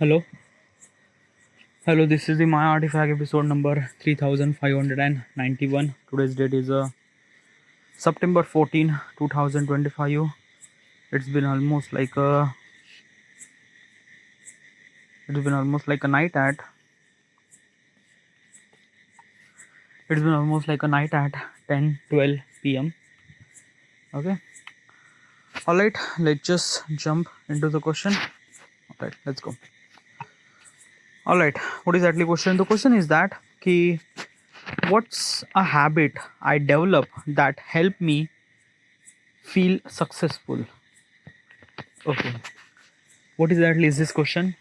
Hello, hello. This is the My Artifact episode number 3591. Today's date is September 14, 2025. It's been almost like a night at. It's been almost like a night at 10:12 p.m. Okay. All right. Let's just jump into the question. All right. Let's go. All right. What is actually question? The question is that ki what's a habit I develop that help me feel successful? Okay. What exactly is this question?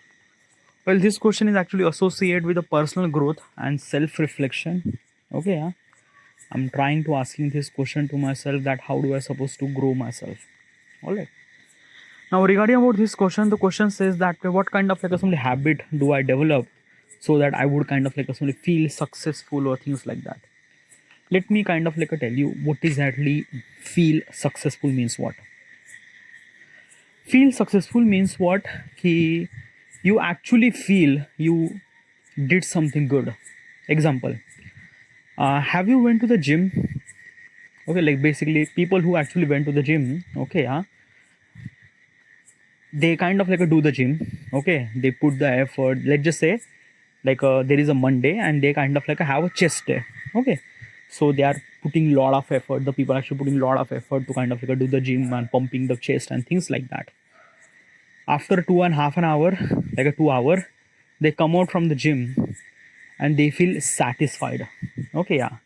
Well, this question is actually associated with the personal growth and self-reflection. Okay, yeah. I'm trying to asking this question to myself that how do I supposed to grow myself? All right. Now, regarding about this question, the question says that what kind of like a some habit do I develop so that I would kind of like a some feel successful or things like that. Let me kind of like tell you what exactly feel successful means. What feel successful means what? Ki you actually feel you did something good. Example, have you went to the gym? Okay, like basically people who actually went to the gym, okay, yeah, they kind of like do the gym. Okay, they put the effort. Let's just say like there is a Monday and they kind of like have a chest day. Okay, so they are putting lot of effort. The people actually putting lot of effort to kind of like do the gym and pumping the chest and things like that. After 2.5 hours, like a 2 hour, they come out from the gym and they feel satisfied. Okay, yeah.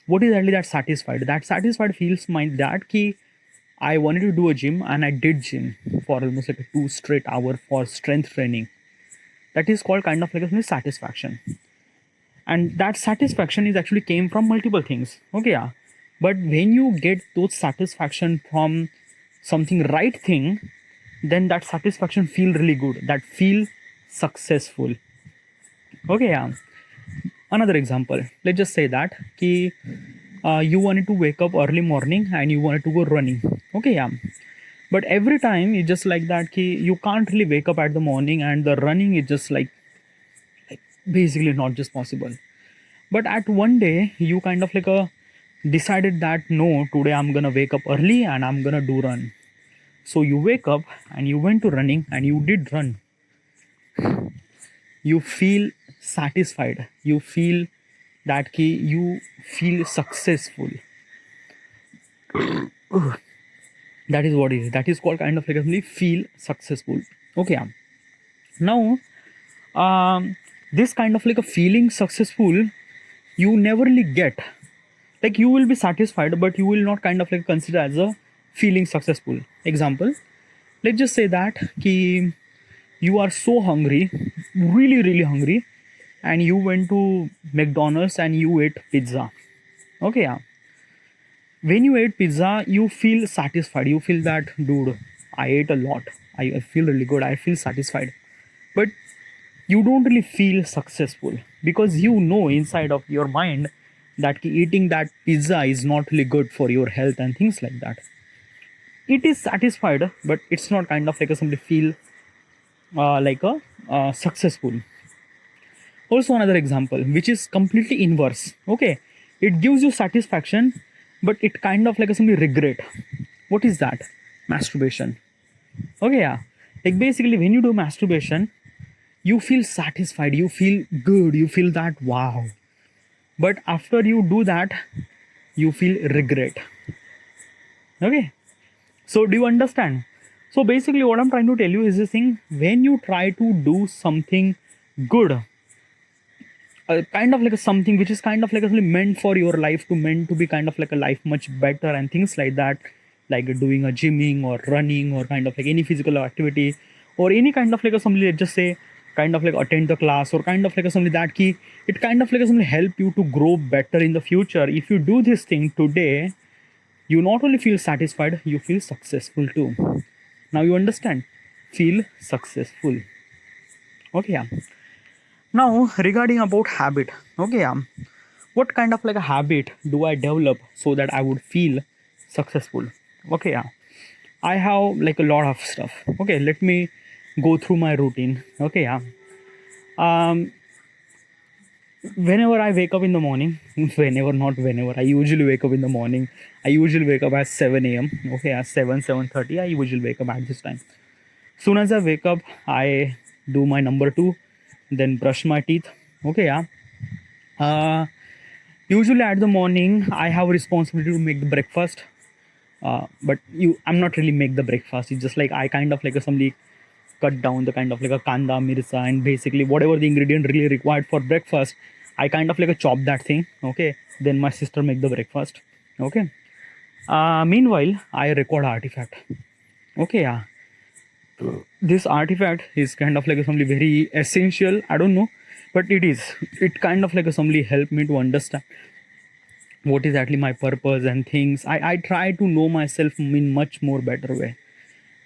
What is actually that satisfied? That satisfied feels mind that ki I wanted to do a gym and I did gym for almost like a 2 straight hour for strength training. That is called kind of like a satisfaction. And that satisfaction is actually came from multiple things. Okay, yeah. But when you get those satisfaction from something right thing, then that satisfaction feel really good. That feel successful. Okay, yeah. Another example. Let's just say that ki, you wanted to wake up early morning and you wanted to go running. Okay, yeah. But every time it's just like that ki you can't really wake up at the morning and the running is just like basically not just possible. But at one day you kind of like decided that no, today I'm gonna wake up early and I'm gonna do run. So you wake up and you went to running and you did run. You feel satisfied. You feel that ki you feel successful. That is what it is. That is called kind of like feel successful. Okay. Now, this kind of like a feeling successful, you never really get. Like you will be satisfied, but you will not kind of like consider as a feeling successful. Example, let's just say that ki you are so hungry, really hungry, and you went to McDonald's and you ate pizza. Okay, yeah. When you ate pizza, you feel satisfied. You feel that, dude, I ate a lot. I feel really good. I feel satisfied. But you don't really feel successful because you know inside of your mind that eating that pizza is not really good for your health and things like that. It is satisfied, but it's not kind of like a somebody feel successful. Also another example which is completely inverse. Okay, it gives you satisfaction, but it kind of like a somebody regret. What is that? Masturbation. Okay, yeah. Like basically when you do masturbation, you feel satisfied, you feel good, you feel that wow. But after you do that, you feel regret. Okay, so do you understand? So basically what I'm trying to tell you is this thing: when you try to do something good, kind of like a something which is kind of like a meant for your life, to meant to be kind of like a life much better and things like that, like doing a gymming or running or kind of like any physical activity or any kind of like a somebody, let's just say kind of like attend the class or kind of like a somebody that key, it kind of like a somebody help you to grow better in the future. If you do this thing today, you not only feel satisfied, you feel successful too. Now you understand? Feel successful. Okay, yeah. Now regarding about habit. Okay, yeah. What kind of like a habit do I develop so that I would feel successful? Okay, yeah. I have like a lot of stuff. Okay, let me go through my routine. Okay, yeah. Um, Whenever I wake up in the morning, whenever, I usually wake up in the morning. I usually wake up at 7 a.m. Okay, at 7:30. I usually wake up at this time. Soon as I wake up, I do my number two, then brush my teeth. Okay, yeah. Uh, Usually at the morning, I have a responsibility to make the breakfast. But I'm not really make the breakfast. It's just like I kind of like assembly cut down the kind of like a kanda mirza and basically whatever the ingredient really required for breakfast, I kind of like a chop that thing. Okay, then my sister make the breakfast. Okay. Meanwhile, I record artifact. Okay, yeah. This artifact is kind of like something very essential. I don't know, but it kind of like somebody helped me to understand what is actually my purpose and things. I try to know myself in much more better way.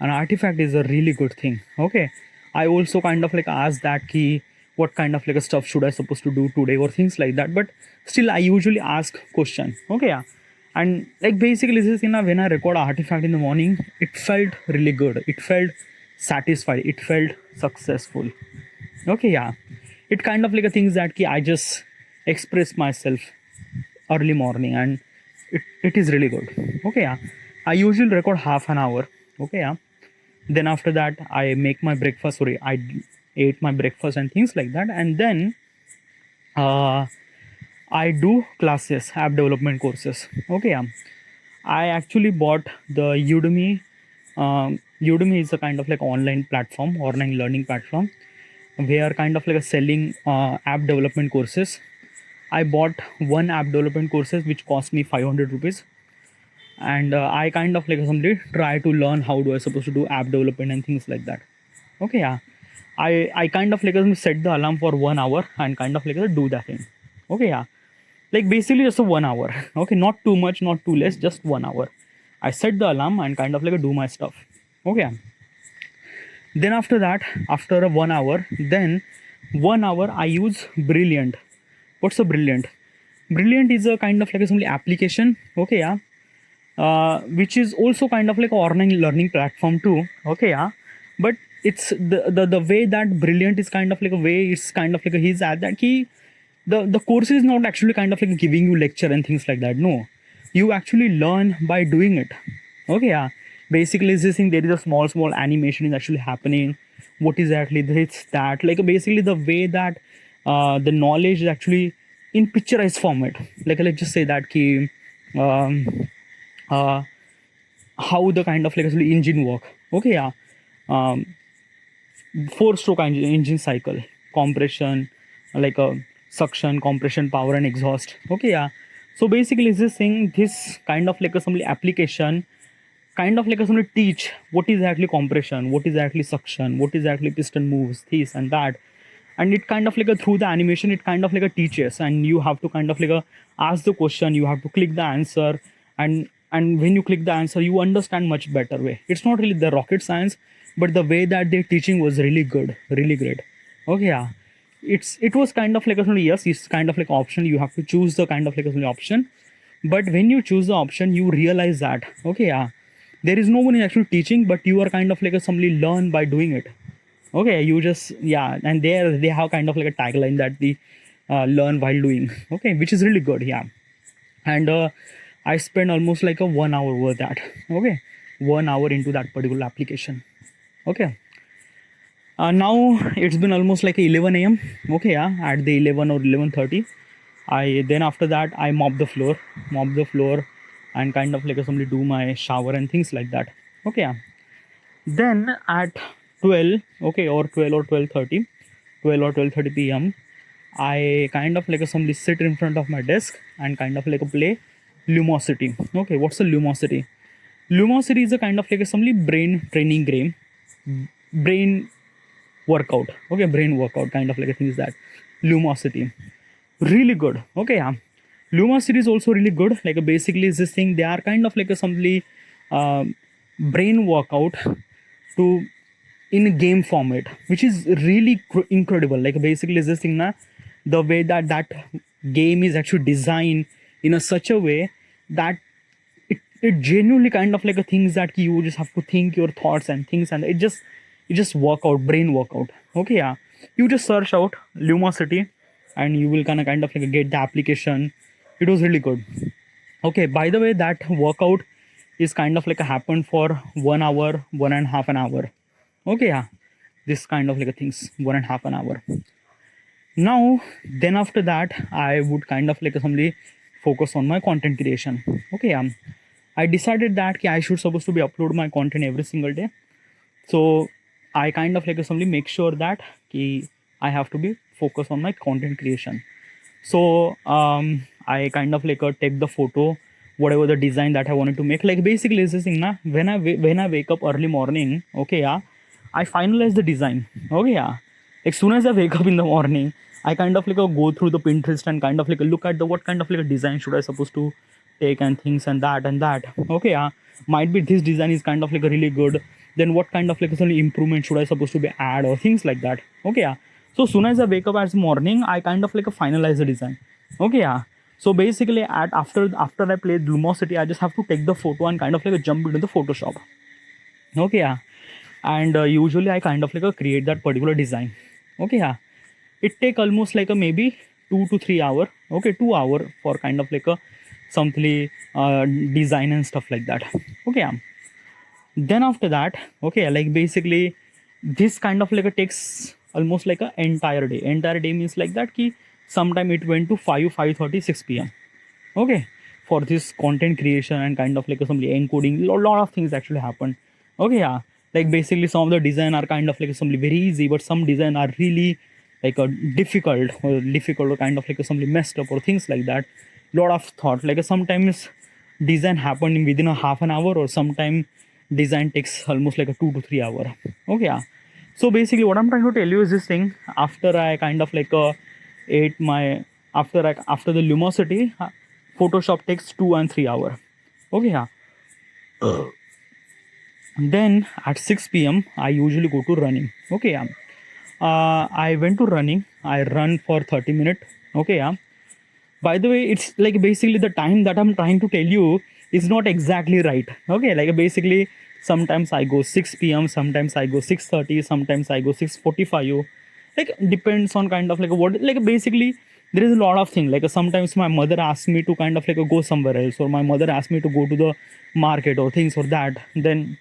An artifact is a really good thing. Okay, I also kind of like ask that key what kind of like a stuff should I supposed to do today or things like that, but still I usually ask question. Okay, yeah. And like basically this is, when I record artifact in the morning, it felt really good, it felt satisfied, it felt successful. Okay, yeah. It kind of like a things that key I just express myself early morning, and it is really good. Okay, yeah. I usually record half an hour. Okay, yeah. Then after that I make my breakfast. Sorry, I ate my breakfast and things like that, and then uh, I do classes, app development courses. Okay, yeah. I actually bought the Udemy. Udemy is a kind of like online platform, online learning platform, where kind of like a selling app development courses. I bought one app development courses which cost me 500 rupees, and I kind of like somebody try to learn how do I supposed to do app development and things like that. Okay, yeah. I kind of like set the alarm for 1 hour and kind of like do that thing. Okay, yeah. Like basically just a 1 hour. Okay, not too much, not too less, just 1 hour. I set the alarm and kind of like do my stuff. Okay. Then after that, after a 1 hour, then 1 hour I use Brilliant. What's a Brilliant? Brilliant is a kind of like a simply application. Okay, yeah. Which is also kind of like a online learning platform too. Okay, yeah. But it's the way that Brilliant is kind of like a way, it's kind of like a his ad that he the course is not actually kind of like giving you lecture and things like that. No, you actually learn by doing it. Okay, yeah. Basically this thing, there is a small animation is actually happening. What is actually this that, like basically the way that the knowledge is actually in picturized format. Like let's just say that key uh, how the kind of like actually engine work. Okay, yeah. um, 4-stroke engine cycle, compression, like a suction, compression, power and exhaust. Okay, yeah. So basically this thing, this kind of like a some application kind of like a some teach what is actually compression, what is actually suction, what is actually piston moves, this and that. And it kind of like a, through the animation it kind of like a teaches, and you have to kind of like a ask the question, you have to click the answer, and when you click the answer you understand much better way. It's not really the rocket science, but the way that they're teaching was really good, really great. Okay, yeah. It was kind of like a yes, it's kind of like option, you have to choose the kind of like a option. But when you choose the option you realize that okay, yeah, there is no one actually teaching, but you are kind of like a somebody learn by doing it. Okay, you just, yeah. And there they have kind of like a tagline that the learn while doing. Okay, which is really good, yeah. And I spent almost like a 1 hour over that. Okay, 1 hour into that particular application. Okay. Now it's been almost like 11 a.m. Okay, yeah. At the 11 or 11:30, I then after that I mop the floor, and kind of like somebody do my shower and things like that. Okay, yeah. Then at 12, okay, or 12 or 12:30, 12 or 12:30 p.m., I kind of like somebody sit in front of my desk and kind of like play Lumosity. Okay, what's the Lumosity? Lumosity is a kind of like a somebody brain training game, brain workout. Okay, brain workout kind of like a thing is that. Lumosity. Really good. Okay, yeah. Lumosity is also really good. Like basically is this thing, they are kind of like a somebody brain workout to in a game format, which is really incredible. Like basically is this thing na, the way that that game is actually designed in a such a way that it genuinely kind of like a things that you just have to think your thoughts and things, and it just you just work out, brain workout. Okay, yeah. You just search out Lumosity and you will kind of like get the application. It was really good. Okay, by the way, that workout is kind of like a happened for 1 hour, 1.5 an hour. Okay, yeah. This kind of like a things, 1.5 an hour. Now, then after that, I would kind of like simply focus on my content creation. Okay, I decided that I should supposed to be upload my content every single day. So I kind of like simply make sure that I have to be focused on my content creation. So I kind of like take the photo, whatever the design that I wanted to make. Like basically is this thing na, when I wake up early morning, okay, yeah, I finalize the design. Okay, yeah. Like soon as I wake up in the morning, I kind of like go through the Pinterest and kind of like look at the what kind of like a design should I supposed to take and things and that and that. Okay, yeah. Might be this design is kind of like a really good. Then what kind of like some improvement should I supposed to be add or things like that. Okay, yeah. So soon as I wake up as morning, I kind of like finalize the design. Okay, yeah. So basically at after I play Lumosity, I just have to take the photo and kind of like jump into the Photoshop. Okay, yeah. And usually I kind of like create that particular design. Okay, yeah. It take almost like a maybe 2 to 3 hour. Okay, 2 hour for kind of like a something design and stuff like that. Okay, yeah. Then after that, okay, like basically this kind of like a takes almost like a entire day means like that ki sometime it went to 5:30 6 p.m. Okay, for this content creation and kind of like some encoding, lot of things actually happen. Okay, yeah, like basically some of the design are kind of like some very easy, but some design are really like a difficult or kind of like something messed up or things like that. Lot of thought, like sometimes design happening within a half an hour, or sometime design takes almost like a 2 to 3 hour. Okay, yeah. So basically what I'm trying to tell you is this thing, after I kind of like ate my after the Lumosity, Photoshop takes 2 and 3 hour. Okay, yeah. Then at 6 p.m. I usually go to running. Okay, yeah. I went to running. I run for 30 minutes. Okay, yeah. By the way, it's like basically the time that I'm trying to tell you is not exactly right. Okay, like basically sometimes I go 6 p.m., sometimes I go 6:30, sometimes I go 6:45. Like depends on kind of like what, like basically there is a lot of things. Like sometimes my mother asks me to kind of like go somewhere else, or my mother asks me to go to the market or things or that. Then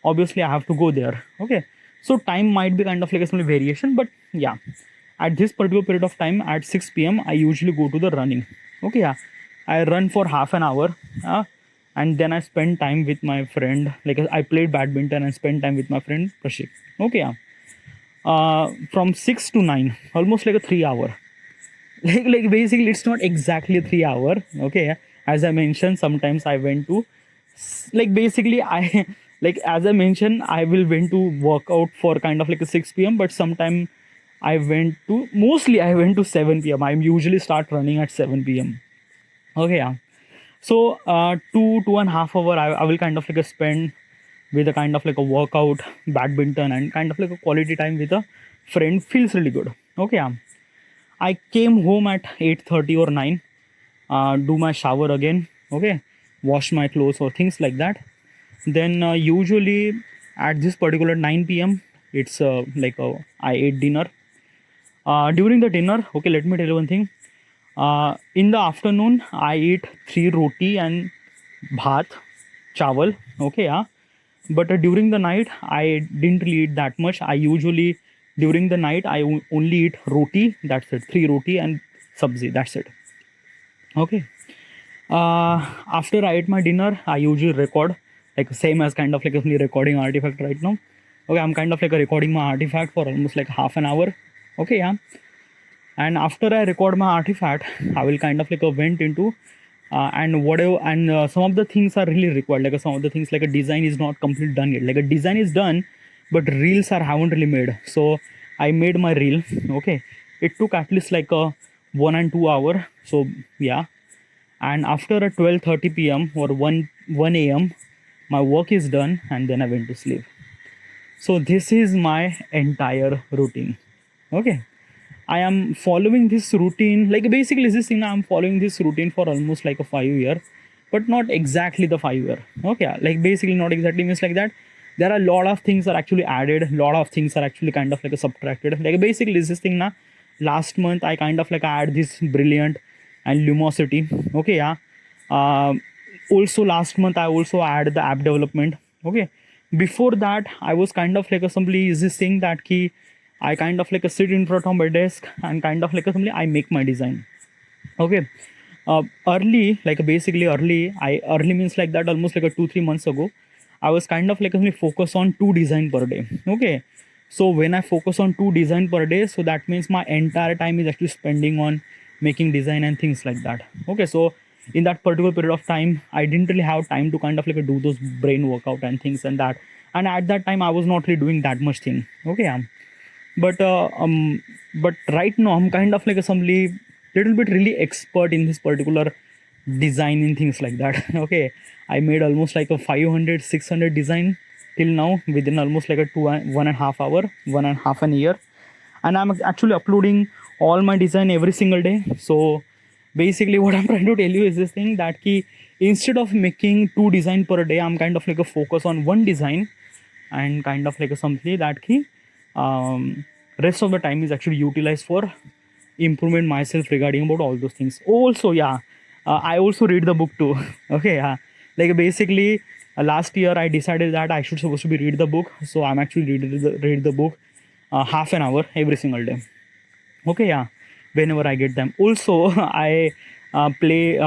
obviously I have to go there. Okay, so time might be kind of like a small variation, but yeah, at this particular period of time at 6 p.m. I usually go to the running. Okay, yeah, I run for half an hour, and then I spend time with my friend. Like I played badminton and spend time with my friend Prashik. Okay, yeah, from 6 to 9, almost like a 3 hour. Like basically it's not exactly a 3 hour. Okay, as I mentioned, sometimes I went to like basically I like as I mentioned, I will went to work out for kind of like a 6 p.m. but sometime I went to 7 p.m. I usually start running at 7 p.m. Okay, yeah. So 2.5 hour I will kind of like a spend with a kind of like a workout, badminton, and kind of like a quality time with a friend. Feels really good. Okay, yeah. I came home at 8:30 or 9, do my shower again. Okay, wash my clothes or things like that. Then usually at this particular 9 p.m. it's I ate dinner. During the dinner, okay, let me tell you one thing. In the afternoon, I eat 3 roti and bhat, chawal. Okay, yeah. But during the night, I didn't really eat that much. I usually, during the night, I only eat roti. That's it. 3 roti and sabzi. That's it. Okay. After I ate my dinner, I usually record, like same as kind of like a recording artifact right now. Okay, I'm kind of like recording my artifact for almost like half an hour. Okay, yeah. And after I record my artifact, I will kind of like went into and whatever, and some of the things are really required. Like some of the things like a design is not completely done yet. Like a design is done, but reels haven't really made. So I made my reel. Okay, it took at least like a 1 and 2 hour. So yeah, and after a 12:30 p.m. or 1 a.m. my work is done, and then I went to sleep. So this is my entire routine. Okay, I am following this routine, like basically this thing, I'm following this routine for almost like a 5 year, but not exactly the 5 year. Okay, like basically not exactly means like that. there are a lot of things are actually added, a lot of things are actually kind of like a subtracted. Like basically this thing now, last month I kind of like add this brilliant and lumosity. Okay, yeah. Also last month I also add the app development. Okay, before that I was kind of like a simply is this thing that key I kind of like a sit in front of my desk and kind of like a simply I make my design. Okay, early like basically early means like that almost like a 2-3 months ago I was kind of like only focus on 2 design per day. Okay, so when I focus on 2 design per day, so that means my entire time is actually spending on making design and things like that. Okay, so in that particular period of time I didn't really have time to kind of like do those brain workout and things and that, and at that time I was not really doing that much thing. Okay, but but right now I'm kind of like a somebody little bit really expert in this particular design and things like that. Okay, I made almost like a 500-600 design till now within almost like a 1.5 hour, 1.5 an year, and I'm actually uploading all my design every single day. So basically what I'm trying to tell you is this thing that key instead of making 2 design per day, I'm kind of like a focus on 1 design and kind of like a something that key rest of the time is actually utilized for improvement myself regarding about all those things. Also, yeah, I also read the book too. Okay, yeah, like basically last year I decided that I should supposed to be read the book, so I'm actually read the book half an hour every single day. Okay, yeah, whenever I get them. Also I play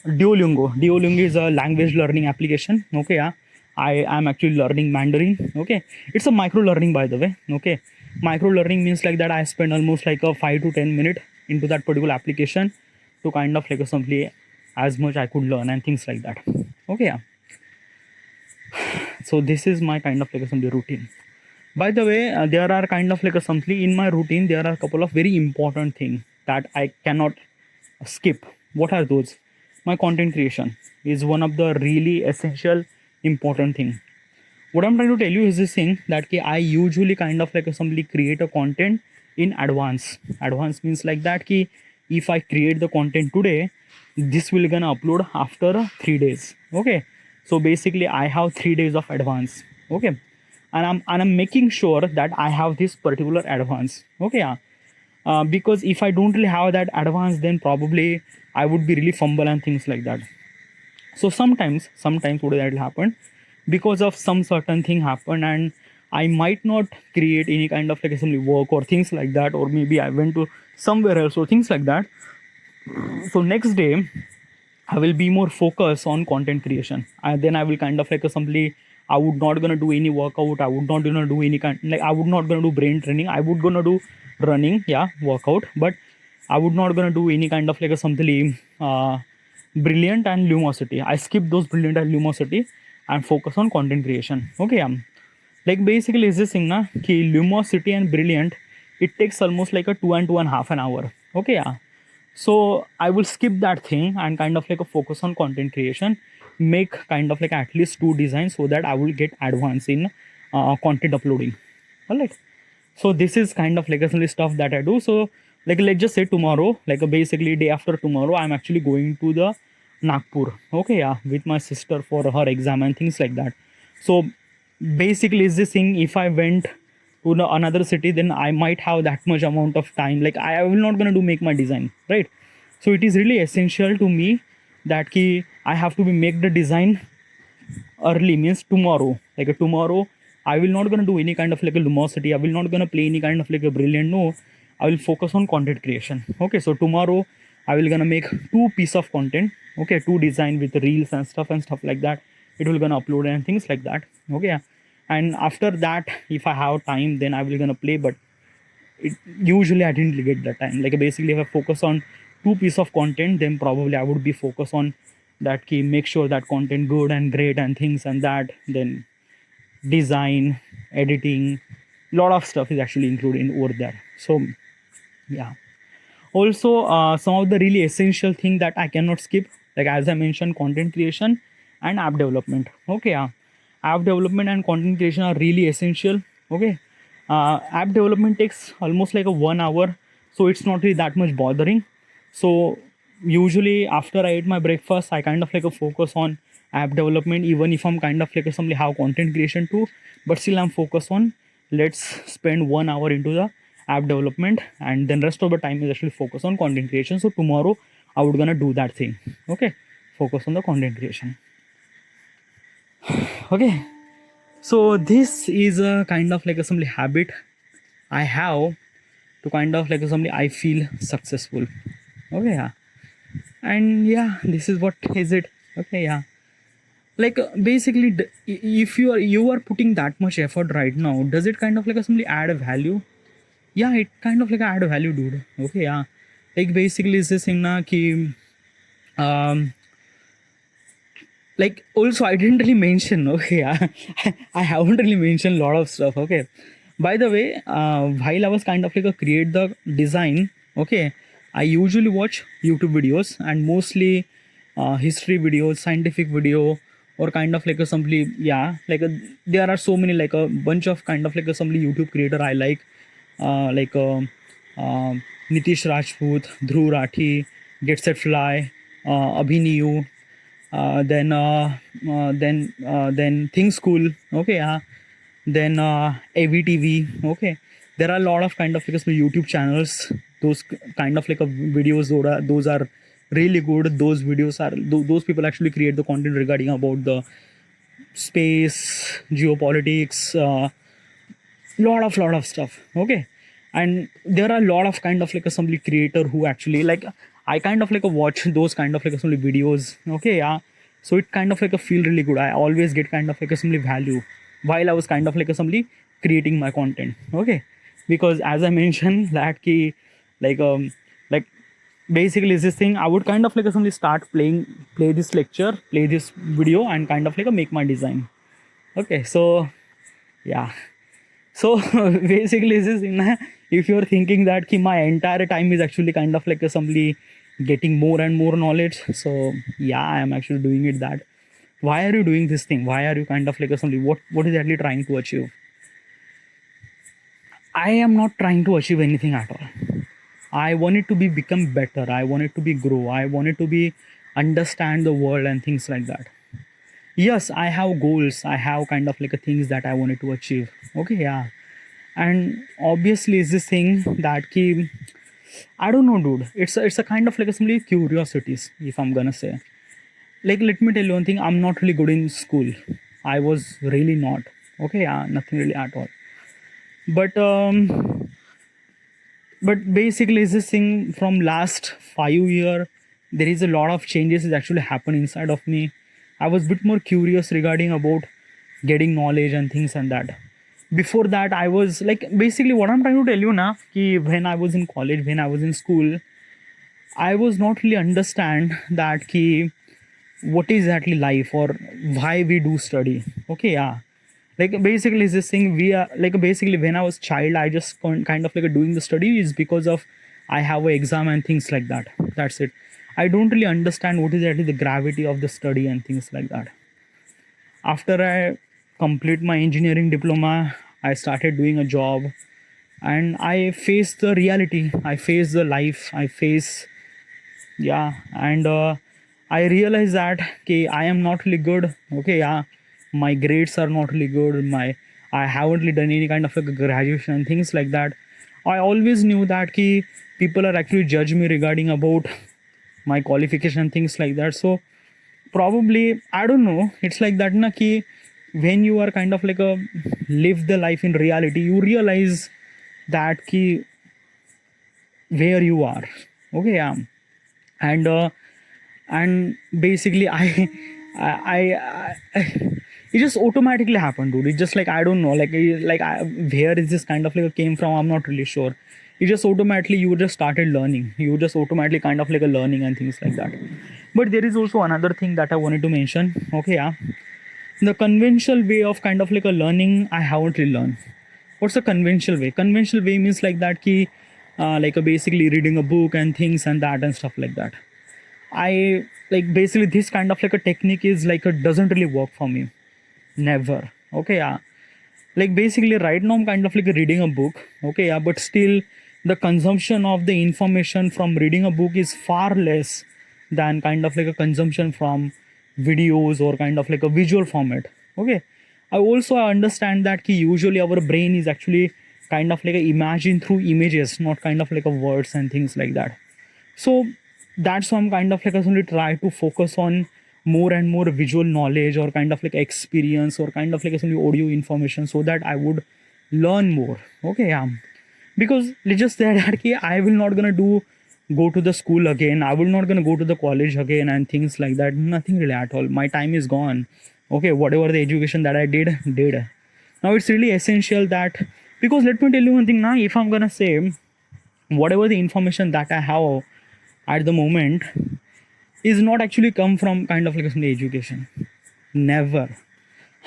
Duolingo is a language learning application. Okay, yeah, I am actually learning Mandarin. Okay, it's a micro learning, by the way. Okay, micro learning means like that I spend almost like a 5 to 10 minute into that particular application to kind of like a simply as much I could learn and things like that. Okay, yeah. So this is my kind of like a simply routine. By the way, there are kind of like a something in my routine. There are a couple of very important things that I cannot skip. What are those? My content creation is one of the really essential important thing. What I'm trying to tell you is this thing that I usually kind of like somebody create a content in advance. Advance means like that if I create the content today, this will gonna upload after 3 days. Okay, so basically I have 3 days of advance. Okay, and I'm making sure that I have this particular advance. Okay, yeah. Because if I don't really have that advance, then probably I would be really fumble and things like that. So sometimes what that will happen because of some certain thing happen and I might not create any kind of like assembly work or things like that, or maybe I went to somewhere else or things like that. So next day I will be more focused on content creation, and then I will kind of like assembly. I would not gonna do any workout. I would not gonna do any kind like I would not gonna do brain training. I would gonna do running, yeah, workout, but I would not gonna do any kind of like a something brilliant and lumosity. I skip those brilliant and lumosity and focus on content creation. Okay, like basically is this thing na ki lumosity and brilliant, it takes almost like a 2 and 2.5 an hour. Okay, yeah. So I will skip that thing and kind of like a focus on content creation, make kind of like at least 2 designs so that I will get advance in content uploading. All right. So this is kind of like a stuff that I do. So like let's just say tomorrow, like basically day after tomorrow, I'm actually going to the Nagpur. Okay, yeah, with my sister for her exam and things like that. So basically is this thing, if I went to another city, then I might have that much amount of time. Like I will not gonna do make my design, right? So it is really essential to me that I have to be make the design early, means tomorrow. Like tomorrow I will not gonna do any kind of like a lumosity. I will not gonna play any kind of like a brilliant. No, I will focus on content creation. Okay, so tomorrow I will gonna make 2 piece of content. Okay, 2 design with reels and stuff like that. It will gonna upload and things like that. Okay, and after that, if I have time, then I will gonna play. But usually I didn't get that time. Like basically, if I focus on 2 piece of content, then probably I would be focused on that key, make sure that content good and great and things and that. Then design, editing, lot of stuff is actually included in over there. So yeah. Also, some of the really essential thing that I cannot skip, like as I mentioned, content creation and app development. Okay, yeah. App development and content creation are really essential. Okay, app development takes almost like a 1 hour, so it's not really that much bothering. So usually after I eat my breakfast, I kind of like a focus on app development, even if I'm kind of like assembly have content creation too, but still I'm focused on let's spend 1 hour into the app development, and then rest of the time is actually focused on content creation. So tomorrow I would gonna do that thing. Okay, focus on the content creation. Okay, so this is a kind of like assembly habit I have to kind of like assembly I feel successful. Okay, yeah. And yeah, this is what is it. Okay, yeah. Like basically if you are putting that much effort right now, does it kind of like assembly add a value? Yeah, it kind of like add a value, dude. Okay, yeah. Like basically is this thing na ki um like also I didn't really mention. Okay, yeah. I haven't really mentioned a lot of stuff. Okay, by the way, while I was kind of like a create the design, okay, I usually watch YouTube videos, and mostly history videos, scientific video, or kind of like a simply, yeah, like there are so many, like a bunch of kind of like a simply YouTube creator I like uh, Nitish Rajput, Dhruv Rathi, Get Set Fly, Abhiniyu, then Think School. Okay, yeah. Then AVTV. Okay, there are a lot of kind of like YouTube channels. Those kind of like a videos, those are really good. Those videos are those people actually create the content regarding about the space, geopolitics, lot of stuff. Okay, and there are a lot of kind of like assembly creator who actually like I kind of like a watch those kind of like assembly videos. Okay, yeah. So it kind of like a feel really good. I always get kind of like assembly value while I was kind of like assembly creating my content. Okay, because as I mentioned that key like basically is this thing I would kind of like assembly start play this lecture, play this video, and kind of like a make my design. Okay, so yeah. So basically, this is if you're thinking that ki my entire time is actually kind of like assembly getting more and more knowledge. So yeah, I am actually doing it that. Why are you doing this thing? Why are you kind of like assembly? What is actually trying to achieve? I am not trying to achieve anything at all. I want it to be become better. I want it to be grow. I want it to be understand the world and things like that. Yes, I have goals. I have kind of like a things that I wanted to achieve. Okay, yeah. And obviously is this thing that ki I don't know, dude. It's a kind of like a simply curiosities, if I'm gonna say. Like let me tell you one thing, I'm not really good in school. I was really not. Okay, yeah, nothing really at all. But basically is this thing from last 5 year, there is a lot of changes is actually happen inside of me. I was a bit more curious regarding about getting knowledge and things and that. Before that I was like basically what I'm trying to tell you now ki when I was in college, when I was in school, I was not really understand that ki what is actually life or why we do study. Okay, yeah. Like basically is this thing we are like basically when I was child I just kind of like doing the study is because of I have a exam and things like that. That's it. I don't really understand what is actually the gravity of the study and things like that. After I complete my engineering diploma, I started doing a job, and I faced the reality. I faced the life. I face, yeah, and I realized that okay, I am not really good. Okay, yeah, my grades are not really good. I haven't really done any kind of like a graduation and things like that. I always knew that ki people are actually judge me regarding about my qualification and things like that. So probably I don't know. It's like that na ki when you are kind of like a live the life in reality, you realize that ki where you are. Okay, yeah, and basically I it just automatically happened, dude. It just like I don't know, where is this kind of like came from? I'm not really sure. It just automatically you just started learning. You just automatically kind of like a learning and things like that. But there is also another thing that I wanted to mention. Okay, yeah, the conventional way of kind of like a learning I haven't really learned. What's the conventional way? Conventional way means like that ki like a basically reading a book and things and that and stuff like that. I like basically this kind of like a technique is like it doesn't really work for me. Never. Okay, yeah. Like basically right now I'm kind of like reading a book. Okay, yeah, but still the consumption of the information from reading a book is far less than kind of like a consumption from videos or kind of like a visual format. Okay, I also understand that usually our brain is actually kind of like a imagine through images, not kind of like a words and things like that. So that's why I'm kind of like only try to focus on more and more visual knowledge or kind of like experience or kind of like only audio information, so that I would learn more. Okay, yeah, because let's just say that I will not gonna go to the school again, I will not gonna go to the college again and things like that. Nothing really at all, my time is gone. Okay, whatever the education that I did. Now it's really essential that, because let me tell you one thing now, if I'm gonna say whatever the information that I have at the moment is not actually come from kind of like some education, never.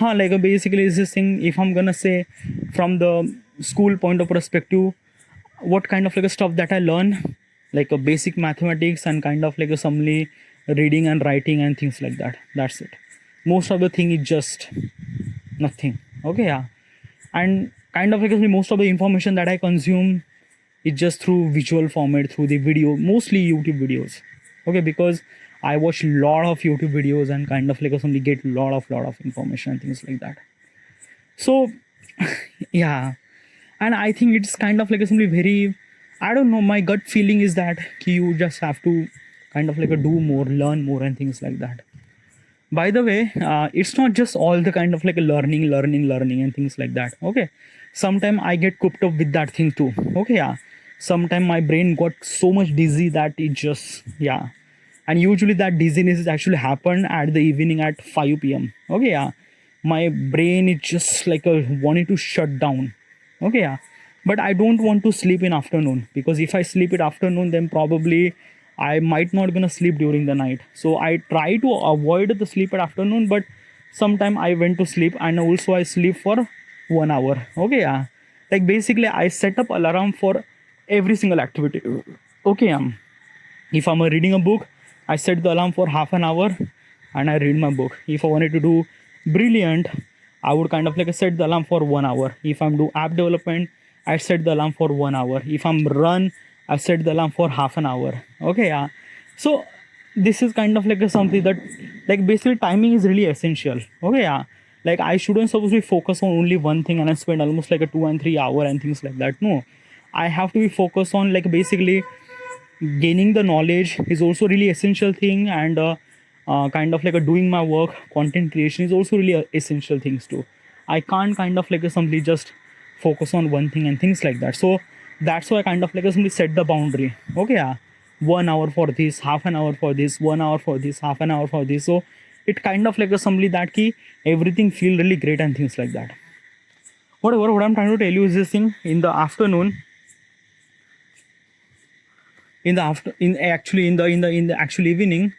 Like basically is this thing, if I'm gonna say from the school point of perspective, what kind of like a stuff that I learn, like a basic mathematics and kind of like a somely reading and writing and things like that, that's it. Most of the thing is just nothing. Okay, yeah. And kind of like most of the information that I consume is just through visual format, through the video, mostly YouTube videos. Okay, because I watch lot of YouTube videos and kind of like somebody get lot of information and things like that. So yeah, and I think it's kind of like somebody very, I don't know, my gut feeling is that you just have to kind of like do more, learn more and things like that. By the way, it's not just all the kind of like learning and things like that. Okay, sometimes I get cooped up with that thing too. Okay, yeah, sometimes my brain got so much dizzy that it just, yeah. And usually that dizziness is actually happen at the evening at 5 p.m. Okay, yeah, my brain is just like wanting to shut down. Okay, yeah, but I don't want to sleep in afternoon, because if I sleep in afternoon, then probably I might not gonna sleep during the night. So I try to avoid the sleep at afternoon, but sometime I went to sleep and also I sleep for 1 hour. Okay, yeah, like basically I set up alarm for every single activity. Okay, if I'm reading a book, I set the alarm for half an hour and I read my book. If I wanted to do brilliant, I would kind of like set the alarm for 1 hour. If I'm do app development, I set the alarm for 1 hour. If I'm run, I set the alarm for half an hour. Okay, yeah. So this is kind of like something that, like basically timing is really essential. Okay, yeah. Like I shouldn't supposed to be focus on only one thing and I spend almost like a 2 and 3 hour and things like that. No, I have to be focused on like basically gaining the knowledge is also really essential thing, and kind of like doing my work, content creation is also really essential things too. I can't kind of like simply just focus on one thing and things like that. So that's why I kind of like simply set the boundary. Okay, yeah, 1 hour for this, half an hour for this, 1 hour for this, half an hour for this. So it kind of like simply that key everything feel really great and things like that. Whatever, what I'm trying to tell you is this thing, in the afternoon, in the after in actually in the actual evening,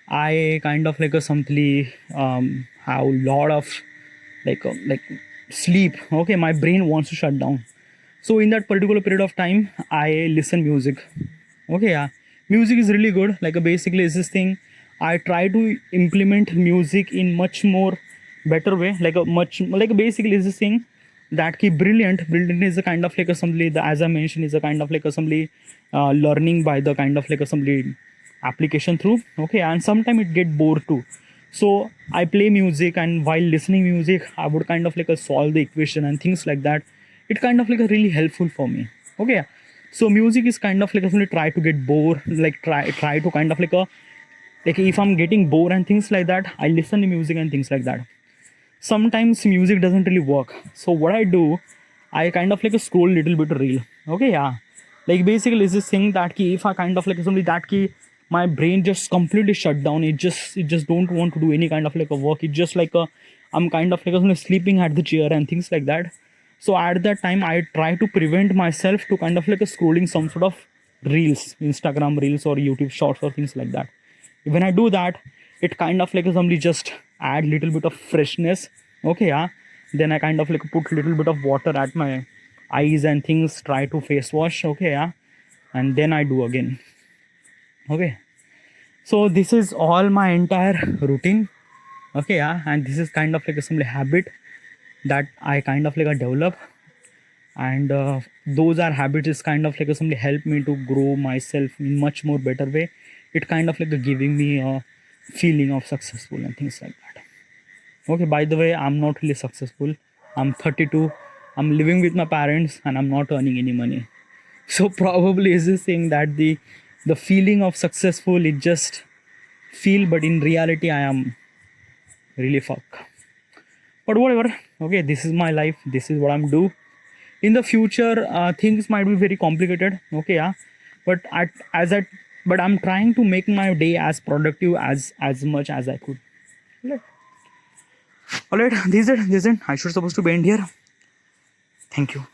I kind of like simply have a lot of like sleep. Okay, my brain wants to shut down. So in that particular period of time, I listen music. Okay, yeah, music is really good. Like basically is this thing, I try to implement music in much more better way. Like a much like basically is this thing that key brilliant is a kind of like assembly, the as I mentioned is a kind of like assembly learning by the kind of like assembly application through. Okay, and sometimes it get bored too. So I play music, and while listening music I would kind of like solve the equation and things like that. It kind of like really helpful for me. Okay, so music is kind of like assembly try to get bored, like try to kind of like like if I'm getting bored and things like that, I listen to music and things like that. Sometimes music doesn't really work, so what I do, I kind of like a scroll little bit reel. Okay, yeah, like basically is this thing that key, if I kind of like somebody that key, my brain just completely shut down. It just don't want to do any kind of like a work. It's just like I'm kind of like sleeping at the chair and things like that. So at that time I try to prevent myself to kind of like scrolling some sort of reels, Instagram reels or YouTube shorts or things like that. When I do that, it kind of like somebody just add little bit of freshness. Okay, yeah, then I kind of like put little bit of water at my eyes and things, try to face wash. Okay, yeah, and then I do again. Okay, so this is all my entire routine. Okay, yeah, and this is kind of like a simple habit that I kind of like develop, and those are habits is kind of like somebody help me to grow myself in much more better way. It kind of like giving me feeling of successful and things like that. Okay, by the way, I'm not really successful. I'm 32. I'm living with my parents and I'm not earning any money. So probably is this saying that the feeling of successful is just feel, but in reality I am really fuck. But whatever. Okay, this is my life. This is what I'm do. In the future, things might be very complicated. Okay, yeah. But but I'm trying to make my day as productive as much as I could. All right, this is it. I should supposed to be end here. Thank you.